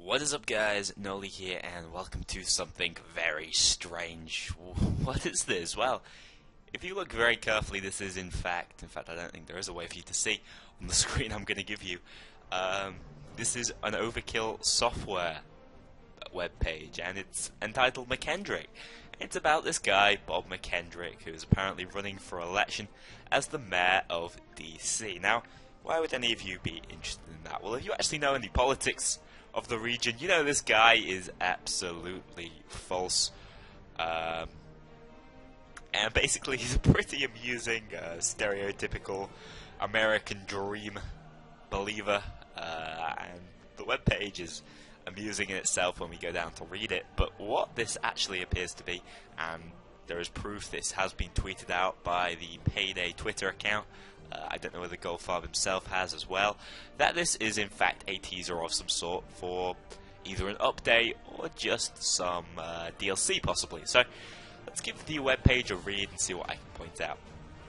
What is up, guys? Noli here, and welcome to something very strange. What is this? Well, if you look very carefully, this is in fact, I don't think there is a way for you to see on the screen I'm going to give you. This is an Overkill software webpage, and it's entitled McKendrick. It's about this guy, Bob McKendrick, who is apparently running for election as the mayor of DC. Now, why would any of you be interested in that? Well, if you actually know any politics of the region, you know this guy is absolutely false. And basically he's a pretty amusing, stereotypical American dream believer. And the webpage is amusing in itself when we go down to read it. But what this actually appears to be, and there is proof this has been tweeted out by the Payday Twitter account, I don't know whether Goldfarb himself has as well, that this is in fact a teaser of some sort for either an update or just some DLC possibly. So let's give the webpage a read and see what I can point out.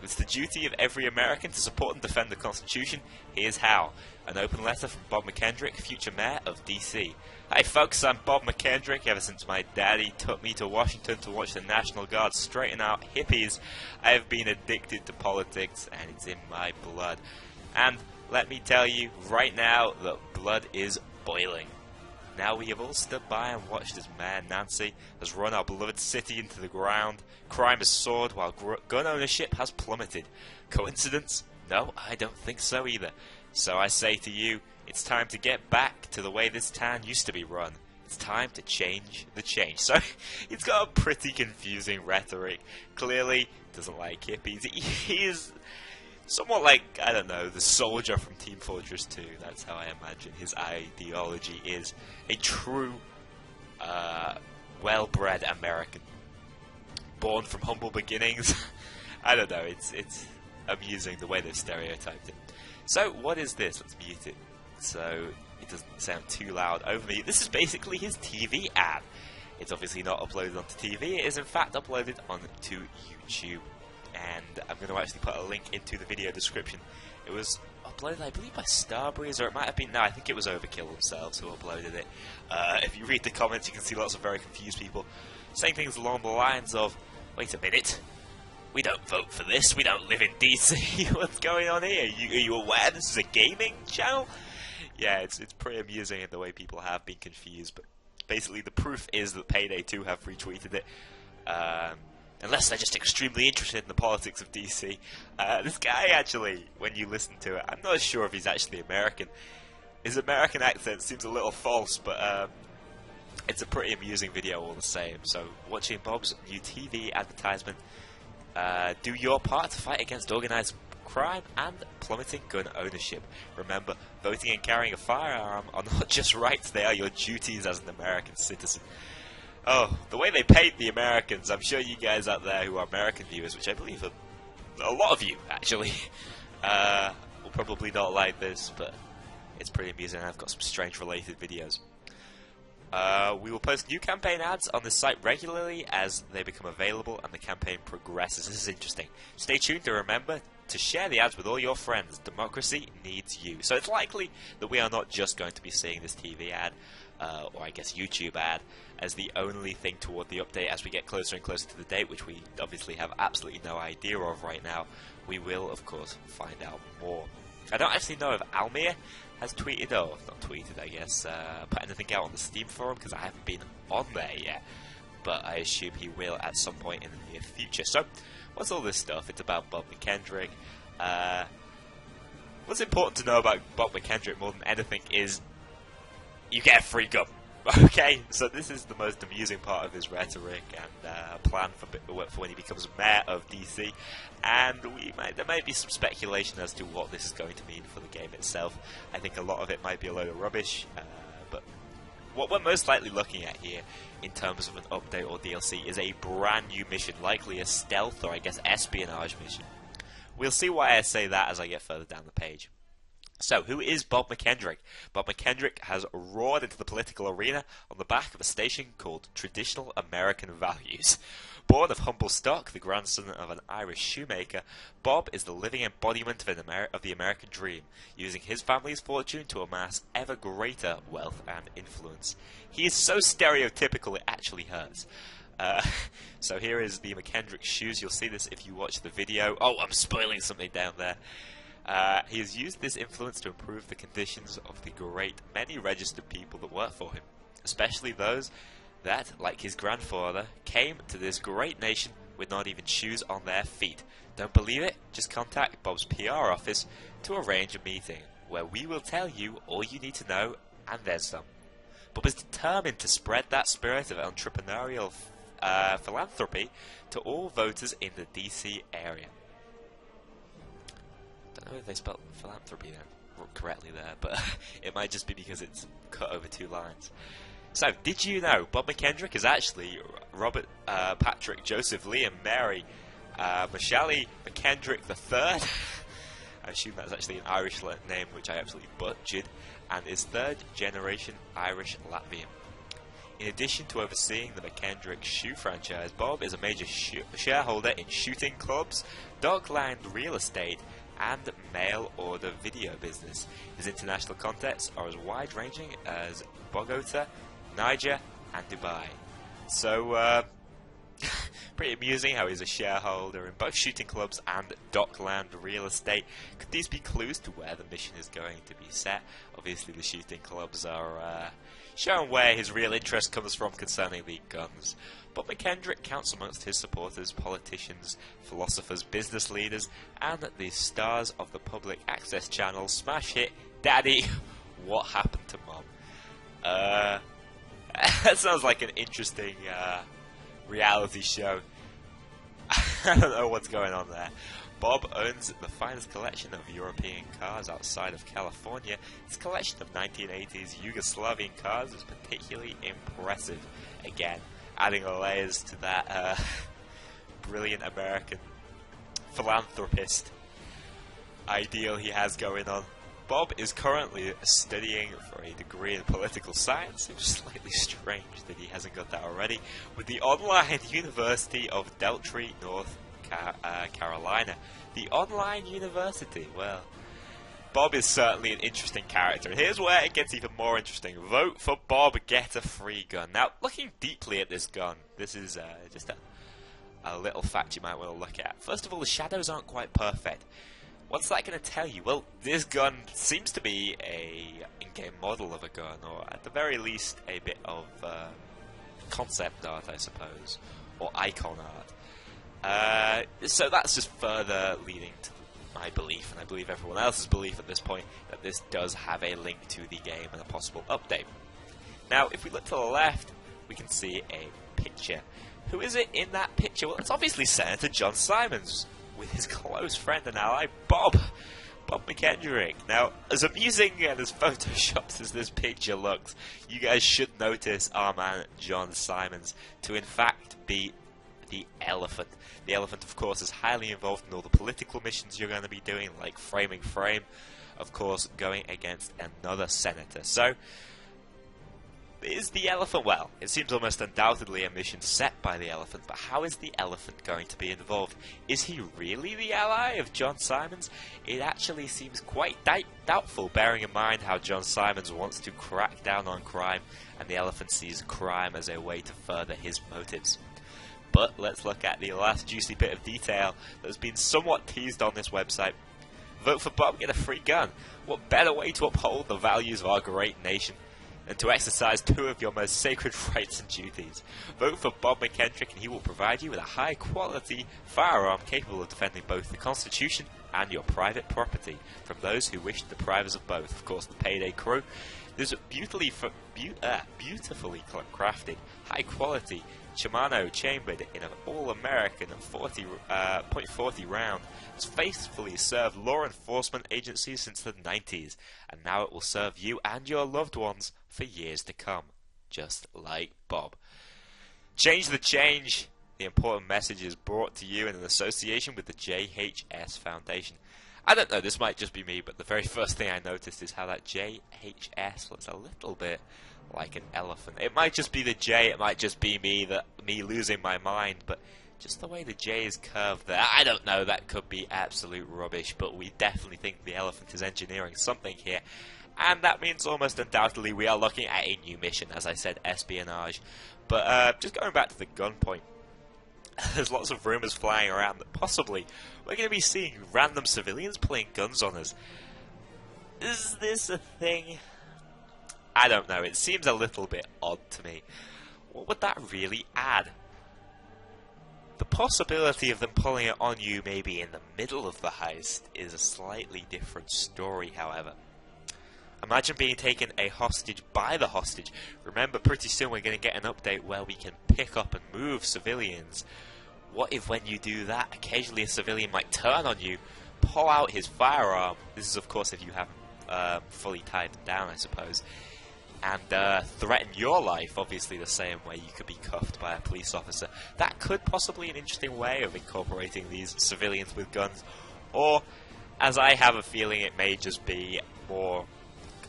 It's the duty of every American to support and defend the Constitution. Here's how. An open letter from Bob McKendrick, future mayor of DC. Hi folks, I'm Bob McKendrick. Ever since my daddy took me to Washington to watch the National Guard straighten out hippies, I have been addicted to politics, and it's in my blood. And let me tell you right now that blood is boiling. Now we have all stood by and watched as Mayor Nancy has run our beloved city into the ground. Crime has soared while gun ownership has plummeted. Coincidence? No, I don't think so either. So I say to you, it's time to get back to the way this town used to be run. It's time to change the change. So it's got a pretty confusing rhetoric. Clearly doesn't like hippies. He is somewhat like, I don't know, the soldier from Team Fortress 2. That's how I imagine his ideology is. A true, well-bred American. Born from humble beginnings. I don't know, it's amusing the way they've stereotyped it. So, what is this? Let's mute it so it doesn't sound too loud over me. This is basically his TV ad. It's obviously not uploaded onto TV. It is in fact uploaded onto YouTube. And I'm going to actually put a link into the video description. It was uploaded, I believe, by Starbreeze, or it might have been, no, I think it was Overkill themselves who uploaded it. If you read the comments, you can see lots of very confused people saying things along the lines of, wait a minute, we don't vote for this, we don't live in DC, what's going on here? Are you aware this is a gaming channel? Yeah, it's pretty amusing in the way people have been confused, but basically the proof is that Payday 2 have retweeted it. Unless they're just extremely interested in the politics of DC. This guy actually, when you listen to it, I'm not sure if he's actually American. His American accent seems a little false, but it's a pretty amusing video all the same. So, watching Bob's new TV advertisement, do your part to fight against organised crime and plummeting gun ownership. Remember, voting and carrying a firearm are not just rights, they are your duties as an American citizen. Oh, the way they paint the Americans, I'm sure you guys out there who are American viewers, which I believe are a lot of you, actually, will probably not like this, but it's pretty amusing. I've got some strange related videos. We will post new campaign ads on this site regularly as they become available and the campaign progresses. This is interesting. Stay tuned to remember to share the ads with all your friends. Democracy needs you. So it's likely that we are not just going to be seeing this TV ad, or I guess YouTube ad, as the only thing toward the update as we get closer and closer to the date, which we obviously have absolutely no idea of right now. We will, of course, find out more. I don't actually know if Almir has tweeted, or not tweeted, I guess, put anything out on the Steam forum, because I haven't been on there yet, but I assume he will at some point in the near future. So, what's all this stuff? It's about Bob McKendrick. What's important to know about Bob McKendrick more than anything is you get a free gun. Okay, so this is the most amusing part of his rhetoric and plan for when he becomes mayor of DC, and there might be some speculation as to what this is going to mean for the game itself. I think a lot of it might be a load of rubbish, but what we're most likely looking at here in terms of an update or DLC is a brand new mission, likely a stealth or I guess espionage mission. We'll see why I say that as I get further down the page. So, who is Bob McKendrick? Bob McKendrick has roared into the political arena on the back of a station called Traditional American Values. Born of humble stock, the grandson of an Irish shoemaker, Bob is the living embodiment of the American dream, using his family's fortune to amass ever greater wealth and influence. He is so stereotypical it actually hurts. So here is the McKendrick shoes. You'll see this if you watch the video. Oh, I'm spoiling something down there. He has used this influence to improve the conditions of the great many registered people that work for him, especially those that, like his grandfather, came to this great nation with not even shoes on their feet. Don't believe it? Just contact Bob's PR office to arrange a meeting, where we will tell you all you need to know, and then some. Bob is determined to spread that spirit of entrepreneurial philanthropy to all voters in the DC area. Don't know if they spelled philanthropy then correctly there, but it might just be because it's cut over 2 lines. So, did you know Bob McKendrick is actually Robert Patrick Joseph Liam Mary Mashali McKendrick III? I assume that's actually an Irish name, which I absolutely butchered, and is 3rd generation Irish Latvian. In addition to overseeing the McKendrick shoe franchise, Bob is a major shareholder in shooting clubs, Dockland real estate, and mail-order video business. His international contacts are as wide-ranging as Bogota, Niger, and Dubai. So, pretty amusing how he's a shareholder in both shooting clubs and Dockland real estate. Could these be clues to where the mission is going to be set? Obviously the shooting clubs are showing where his real interest comes from concerning the guns. But McKendrick counts amongst his supporters politicians, philosophers, business leaders, and the stars of the public access channel smash hit Daddy, What Happened to Mom? That sounds like an interesting reality show. I don't know what's going on there. Bob owns the finest collection of European cars outside of California. His collection of 1980s Yugoslavian cars is particularly impressive. Again, adding layers to that brilliant American philanthropist ideal he has going on. Bob is currently studying for a degree in political science. It was slightly strange that he hasn't got that already, with the online University of Deltry, North Carolina. The online university, well, Bob is certainly an interesting character, and here's where it gets even more interesting. Vote for Bob, get a free gun. Now, looking deeply at this gun, this is just a little fact you might want to look at. First of all, the shadows aren't quite perfect. What's that going to tell you? Well, this gun seems to be a in-game model of a gun, or at the very least a bit of concept art, I suppose, or icon art. So that's just further leading to my belief, and I believe everyone else's belief at this point, that this does have a link to the game and a possible update. Now, if we look to the left, we can see a picture. Who is it in that picture? Well, it's obviously Senator John Simons, with his close friend and ally, Bob McKendrick. Now, as amusing and as photoshopped as this picture looks, you guys should notice our man John Simons to in fact be the elephant. The elephant, of course, is highly involved in all the political missions you're going to be doing, like framing frame, of course, going against another senator. So, is the elephant, well, it seems almost undoubtedly a mission set by the elephant, but how is the elephant going to be involved? Is he really the ally of John Simons? It actually seems quite doubtful, bearing in mind how John Simons wants to crack down on crime, and the elephant sees crime as a way to further his motives. But let's look at the last juicy bit of detail that has been somewhat teased on this website. Vote for Bob, get a free gun. What better way to uphold the values of our great nation and to exercise 2 of your most sacred rights and duties? Vote for Bob McKendrick and he will provide you with a high-quality firearm capable of defending both the Constitution and your private property from those who wish to deprive us of both. Of course, the Payday crew. There's a beautifully crafted, high-quality Shimano chambered in an all-American .40 round. It's faithfully served law enforcement agencies since the 90s, and now it will serve you and your loved ones for years to come, just like Bob. Change the change. The important message is brought to you in an association with the JHS Foundation. I don't know, this might just be me, but the very first thing I noticed is how that JHS looks a little bit like an elephant. It might just be the J, it might just be me losing my mind, but just the way the J is curved there, I don't know, that could be absolute rubbish, but we definitely think the elephant is engineering something here, and that means almost undoubtedly we are looking at a new mission, as I said, espionage. But just going back to the gun point, there's lots of rumours flying around that possibly we're going to be seeing random civilians playing guns on us. Is this a thing? I don't know, it seems a little bit odd to me. What would that really add? The possibility of them pulling it on you maybe in the middle of the heist is a slightly different story, however. Imagine being taken a hostage by the hostage. Remember, pretty soon we're going to get an update where we can pick up and move civilians. What if when you do that, occasionally a civilian might turn on you, pull out his firearm, this is of course if you haven't fully tied them down, I suppose, and threaten your life, obviously the same way you could be cuffed by a police officer. That could possibly be an interesting way of incorporating these civilians with guns, or, as I have a feeling, it may just be more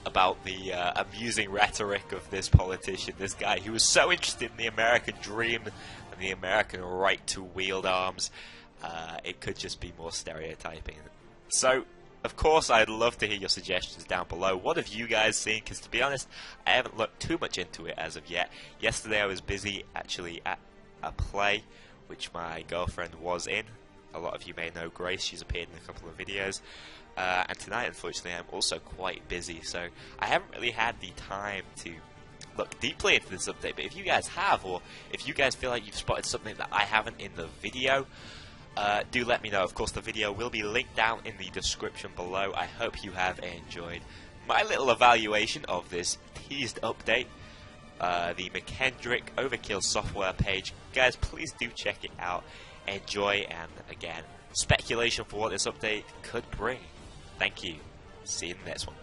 about the amusing rhetoric of this politician, this guy who was so interested in the American dream and the American right to wield arms. It could just be more stereotyping. So, of course, I'd love to hear your suggestions down below. What have you guys seen? Because to be honest, I haven't looked too much into it as of yet. Yesterday I was busy actually at a play which my girlfriend was in. A lot of you may know Grace, she's appeared in a couple of videos. And tonight, unfortunately, I'm also quite busy, so I haven't really had the time to look deeply into this update. But if you guys have, or if you guys feel like you've spotted something that I haven't in the video, do let me know. Of course, the video will be linked down in the description below. I hope you have enjoyed my little evaluation of this teased update, the McKendrick Overkill software page. Guys, please do check it out. Enjoy, and again, speculation for what this update could bring. Thank you. See you in the next one.